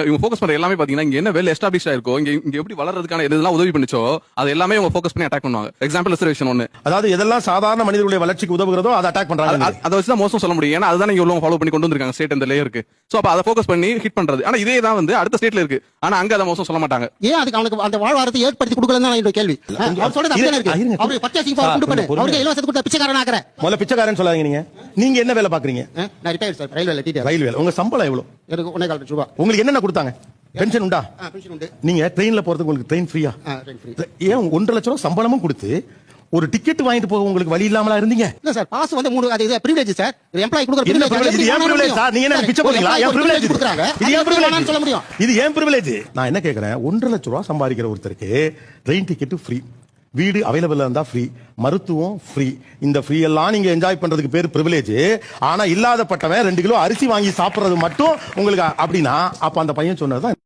இவங்க ஃபோக்கஸ் பண்ற எல்லாமே பாத்தீங்கன்னா இங்க என்ன வெல் எஸ்டாப்ளிஷ் ஆயிருக்கோ இங்க எப்படி வளர்றதுக்கான எதெல்லாம் உதவி பண்ணிச்சோ அது எல்லாமே அவங்க ஃபோக்கஸ் பண்ணி அட்டாக் பண்ணுவாங்க. எக்ஸாம்பிள் ரிசர்வேஷன் ஒன்னு. அதாவது எதெல்லாம் சாதாரண மனிதர்களுடைய வளர்ச்சிக்கு உதவுகிறதோ அதை அட்டாக் பண்றாங்க. அதை வச்சு தான் மோசம் சொல்ல முடியும். ஏன்னா அதுதான் இங்க உள்ளவங்க ஃபாலோ பண்ணி கொண்டு வந்திருக்காங்க ஸ்டேட் இந்த லேயருக்கு. சோ அப்ப அதை ஃபோக்கஸ் பண்ணி ஹிட் பண்றது. ஆனா இதே தான் வந்து அடுத்த ஸ்டேட்ல இருக்கு. ஆனா அங்க அதை மோசம் சொல்ல மாட்டாங்க. ஏன் அதுக்கு அவனுக்கு அந்த வாழ்வாரத்தை ஏற்படுத்தி கொடுக்கலன்னு தான் என்னோட கேள்வி. அவர் சொல்றது அப்படியே இருக்கு. அவரு பர்ச்சேசிங் பவர் கொண்டு பண்ணு. அவருக்கு இலவசத்தை கொடுத்த பிச்சைக்காரன் ஆக்குற. முதல்ல பிச்சைக்காரன் சொல்லாதீங்க நீங்க. நீங்க என்ன வேலை பாக்குறீங்க? நான் ரிட்டையர்ட் சார். ரயில்வேல டீச்சர். ரயில்வே. உங்க சம்பளம் எவ்வளவு? எனக்கு 1.25 லட்சம் ரூபாய். உங்களுக்கு என்னென்ன கொடுத்தாங்க? பென்ஷன் உண்டா? பென்ஷன் உண்டு. நீங்க ட்ரெயின்ல போறதுக்கு உங்களுக்கு ட்ரெயின் ஃப்ரீயா? Train free. ஏன் 1.5 லட்சம் ரூபாய் சம்பளமும் கொடுத்து ஒரு டிக்கெட் வாங்கிட்டு போக உங்களுக்கு வழி இல்லாமலா இருந்தீங்க? இல்ல சார், பாஸ் வந்து 3 அது இது பிரிவிலேஜ் சார். எம்ப்ளாயி கொடுக்குற பிரிவிலேஜ். இது ஏன் பிரிவிலேஜ் சார்? நீங்க என்ன பிச்சை போறீங்களா? ஏன் பிரிவிலேஜ் கொடுக்குறாங்க? இது ஏன் பிரிவிலேஜ் சொல்ல முடியும்? இது ஏன் பிரிவிலேஜ்? நான் என்ன கேக்குறேன், 1.5 லட்சம் ரூபாய் சம்பாதிக்கிற ஒருத்தருக்கு ட்ரெயின் டிக்கெட் ஃப்ரீ, வீடு அவைலபிள் இருந்தா ஃப்ரீ, மருத்துவம் ஃப்ரீ. இந்த ஃப்ரீ எல்லாம் நீங்க என்ஜாய் பண்றதுக்கு பேர் பிரிவிலேஜ். ஆனா இல்லாதப்பட்டவன் 2 கிலோ அரிசி வாங்கி சாப்பிடுறது மட்டும் உங்களுக்கு அப்படின்னா அப்ப அந்த பையன் சொன்னதுதான்